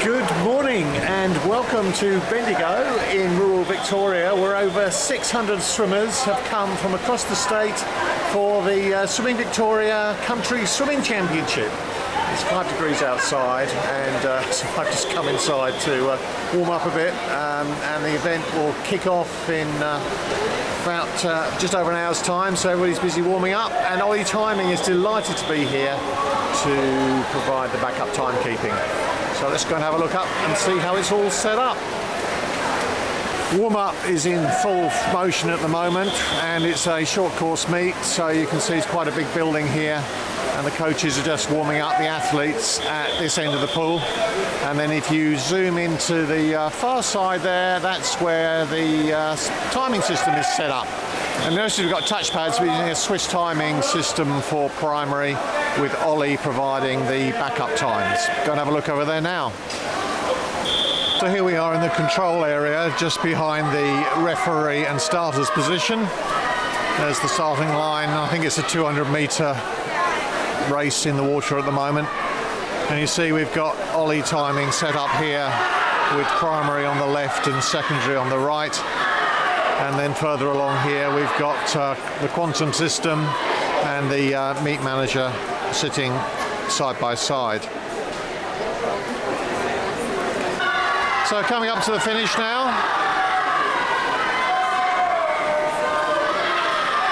Good morning and welcome to Bendigo in rural Victoria, where over 600 swimmers have come from across the state for the Swimming Victoria Country Swimming Championship. It's 5 degrees outside and so I've just come inside to warm up a bit, and the event will kick off in about just over an hour's time, so everybody's busy warming up, and Olly Timing is delighted to be here to provide the backup timekeeping. So let's go and have a look up and see how it's all set up. Warm-up is in full motion at the moment, and it's a short course meet, so you can see it's quite a big building here, and the coaches are just warming up the athletes at this end of the pool. And then if you zoom into the far side there, that's where the timing system is set up. And notice we've got touchpads. We're using a Swiss timing system for primary, with Olly providing the backup times. Go and have a look over there now. So here we are in the control area, just behind the referee and starters position. There's the starting line. I think it's a 200-metre race in the water at the moment. And you see we've got Olly timing set up here, with primary on the left and secondary on the right. And then further along here we've got the quantum system and the meet manager sitting side by side. So coming up to the finish now.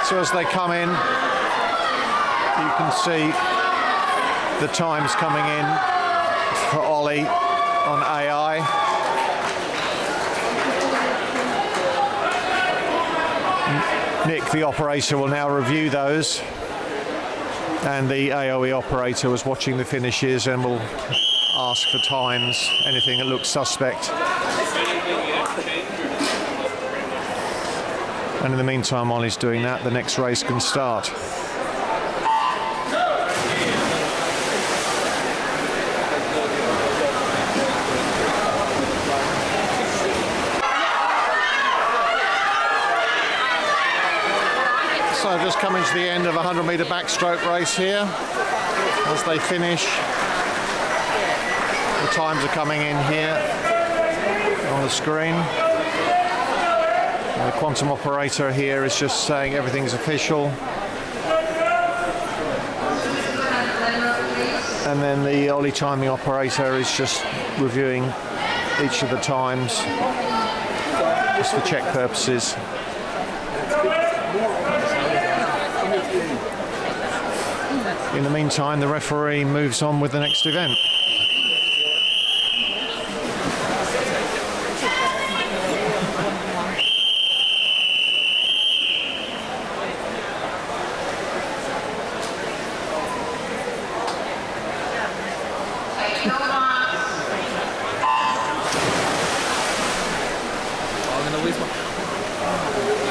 So as they come in, you can see the times coming in for Olly on AI. Nick, the operator, will now review those, and the AOE operator was watching the finishes and will ask for times, anything that looks suspect. And in the meantime, while he's doing that, the next race can start. So just coming to the end of a 100-metre backstroke race here. As they finish, the times are coming in here on the screen. And the quantum operator here is just saying everything's official. And then the Olly timing operator is just reviewing each of the times, just for check purposes. In the meantime, the referee moves on with the next event.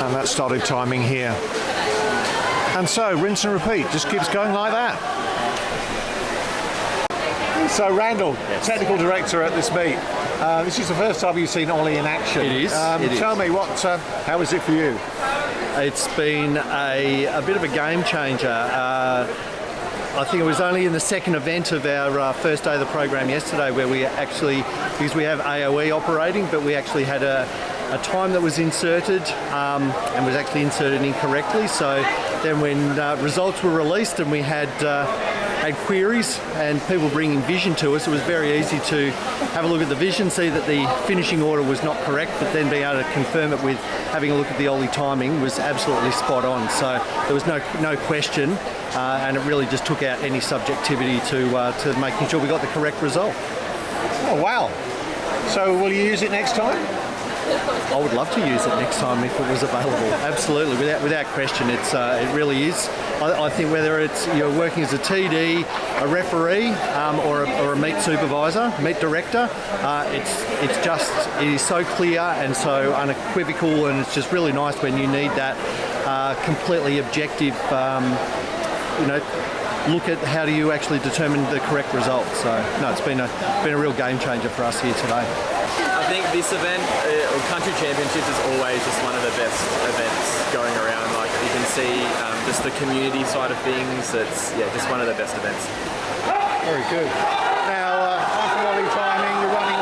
And that started timing here. And so, rinse and repeat, just keeps going like that. So, Randall, yes. Technical director at this meet. This is the first time you've seen Olly in action. It is. Tell me, how is it for you? It's been a bit of a game changer. I think it was only in the second event of our first day of the program yesterday where we actually, because we have AOE operating, but we actually had a time that was inserted and was actually inserted incorrectly. So then when results were released and we had queries and people bringing vision to us, it was very easy to have a look at the vision, see that the finishing order was not correct, but then being able to confirm it with having a look at the Olly timing was absolutely spot on. So there was no question, and it really just took out any subjectivity to making sure we got the correct result. Oh wow! So will you use it next time? I would love to use it next time if it was available. Absolutely, without question. It really is. I think whether it's you're working as a TD, a referee, or a meet supervisor, meet director, it is so clear and so unequivocal, and it's just really nice when you need that completely objective, look at how do you actually determine the correct result. So no, it's been a real game changer for us here today. I think this event, Country Championships, is always just one of the best events going around. Like you can see, just the community side of things. It's just one of the best events. Very good. Now, after Olly timing, you're running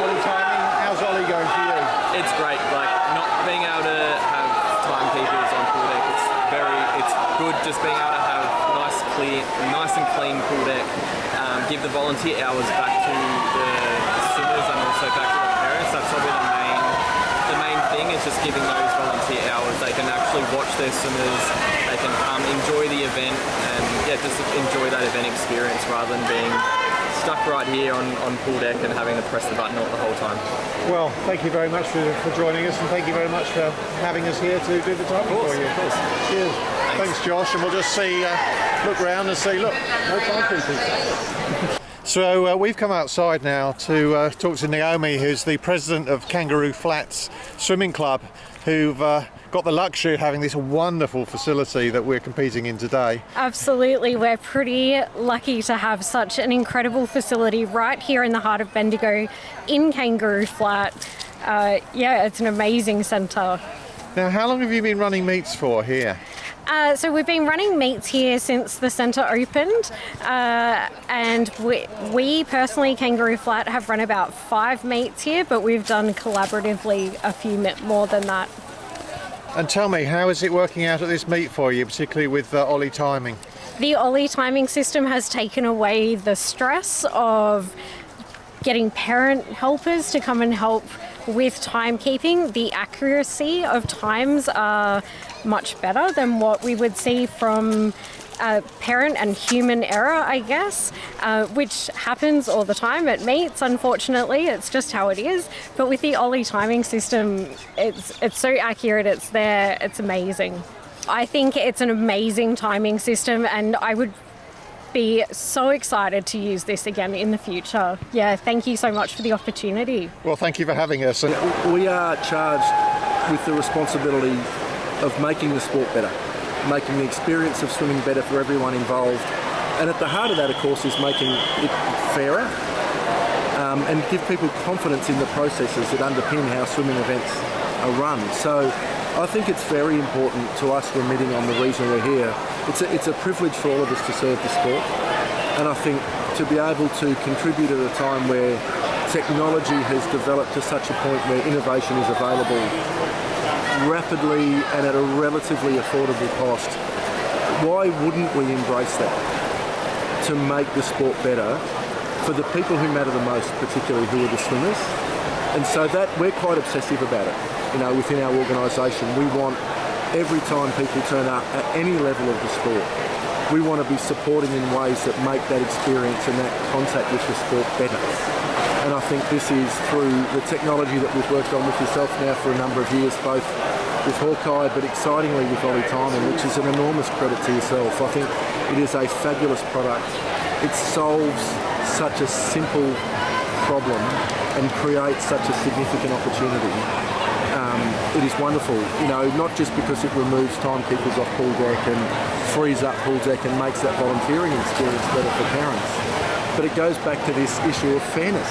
give the volunteer hours back to the swimmers and also back to the parents. That's probably the main thing, is just giving those volunteer hours. They can actually watch their swimmers, they can enjoy the event and just enjoy that event experience rather than being stuck right here on pool deck and having to press the button all the whole time. Well, thank you very much for joining us, and thank you very much for having us here to do the timing for you. Of course. Cheers. Thanks, Josh, and we'll just see, look round and see, look, no timekeepers. So we've come outside now to talk to Naomi, who's the president of Kangaroo Flats Swimming Club, who've got the luxury of having this wonderful facility that we're competing in today. Absolutely, we're pretty lucky to have such an incredible facility right here in the heart of Bendigo in Kangaroo Flat. It's an amazing centre. Now, how long have you been running meets for here? So we've been running meets here since the centre opened, and we personally, Kangaroo Flat, have run about 5 meets here, but we've done collaboratively a few more than that. And tell me, how is it working out at this meet for you, particularly with Olly timing? The Olly timing system has taken away the stress of getting parent helpers to come and help with timekeeping. The accuracy of times are much better than what we would see from parent and human error, I guess, which happens all the time at meets, unfortunately. It's just how it is. But with the Olly timing system, it's so accurate, it's there, it's amazing. I think it's an amazing timing system, and I would be so excited to use this again in the future. Yeah, thank you so much for the opportunity. Well, thank you for having us. We are charged with the responsibility of making the sport better, making the experience of swimming better for everyone involved. And at the heart of that, of course, is making it fairer and give people confidence in the processes that underpin how swimming events are run. So I think it's very important to us remitting on the reason we're here. It's a privilege for all of us to serve the sport, and I think to be able to contribute at a time where technology has developed to such a point where innovation is available rapidly and at a relatively affordable cost, why wouldn't we embrace that to make the sport better for the people who matter the most, particularly who are the swimmers? And so that we're quite obsessive about it. You know, within our organisation, we want every time people turn up at any level of the sport, we want to be supporting in ways that make that experience and that contact with the sport better. And I think this is through the technology that we've worked on with yourself now for a number of years, both with Hawkeye but excitingly with Olly timing, which is an enormous credit to yourself. I think it is a fabulous product. It solves such a simple problem and creates such a significant opportunity. It is wonderful, you know, not just because it removes timekeepers off pool deck and frees up pool deck and makes that volunteering experience better for parents, but it goes back to this issue of fairness.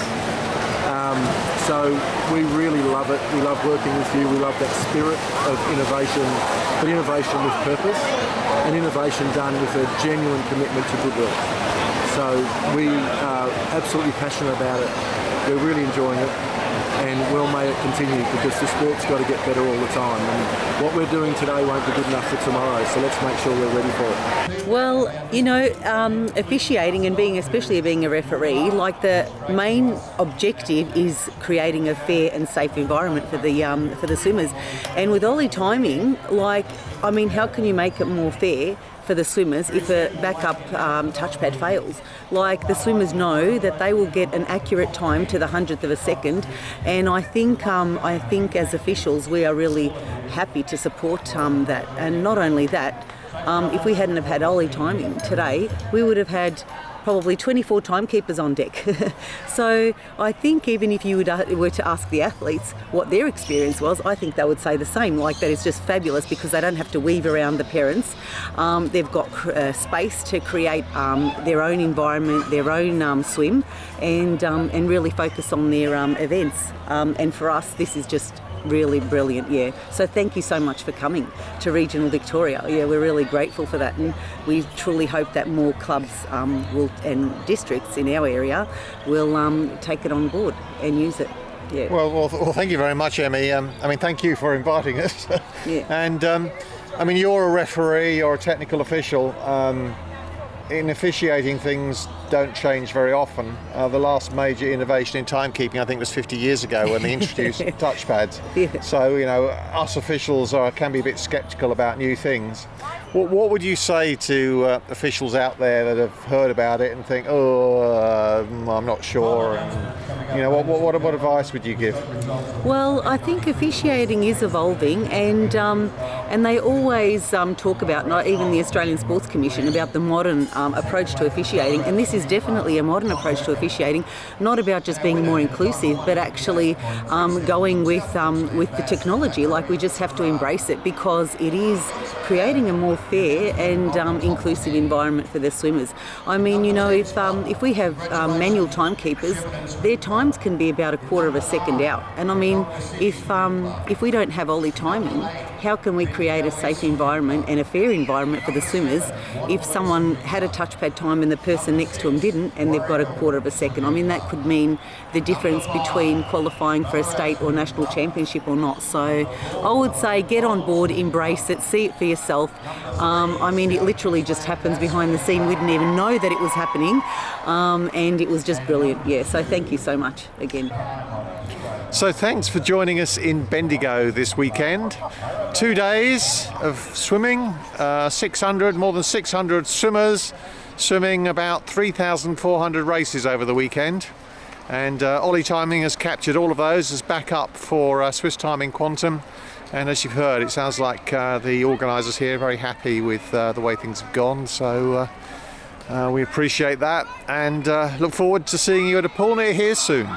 So we really love it. We love working with you. We love that spirit of innovation, but innovation with purpose and innovation done with a genuine commitment to goodwill. So we are absolutely passionate about it. We're really enjoying it. And well may it continue, because the sport's got to get better all the time. And what we're doing today won't be good enough for tomorrow, so let's make sure we're ready for it. Well, you know, officiating and especially being a referee, like the main objective is creating a fair and safe environment for the swimmers. And with Olly timing, how can you make it more fair for the swimmers if a backup touchpad fails? Like, the swimmers know that they will get an accurate time to the 100th of a second, and I think as officials we are really happy to support that. And not only that, if we hadn't have had Olly timing today, we would have had probably 24 timekeepers on deck. So I think even if you were to ask the athletes what their experience was, I think they would say the same, like that it's just fabulous because they don't have to weave around the parents. They've got space to create their own environment, their own swim, and really focus on their events. And for us, this is just really brilliant, yeah. So thank you so much for coming to Regional Victoria. Yeah, we're really grateful for that, and we truly hope that more clubs and districts in our area will take it on board and use it. Yeah. Well, thank you very much, Emmy. Thank you for inviting us. Yeah. And you're a referee, you're a technical official. in officiating, things don't change very often. The last major innovation in timekeeping, I think, was 50 years ago when they introduced touchpads. Yeah. So, us officials can be a bit sceptical about new things. What would you say to officials out there that have heard about it and think, I'm not sure? And, what advice would you give? Well, I think officiating is evolving, and they always talk about, not even the Australian Sports Commission, about the modern approach to officiating, and this is definitely a modern approach to officiating, not about just being more inclusive, but actually going with the technology. Like, we just have to embrace it, because it is creating a more fair and inclusive environment for the swimmers. I mean, if we have manual timekeepers, their times can be about a quarter of a second out. And I mean, if we don't have Olly timing, how can we create a safe environment and a fair environment for the swimmers if someone had a touchpad time and the person next to them didn't, and they've got a quarter of a second? I mean, that could mean the difference between qualifying for a state or national championship or not. So I would say get on board, embrace it, see it for yourself. I mean, it literally just happens behind the scene. We didn't even know that it was happening, and it was just brilliant. Yeah, so thank you so much again. So thanks for joining us in Bendigo this weekend. 2 days of swimming, more than 600 swimmers swimming about 3,400 races over the weekend. And Olly Timing has captured all of those as backup for Swiss Timing Quantum. And as you've heard, it sounds like the organisers here are very happy with the way things have gone. So we appreciate that, and look forward to seeing you at a pool near here soon.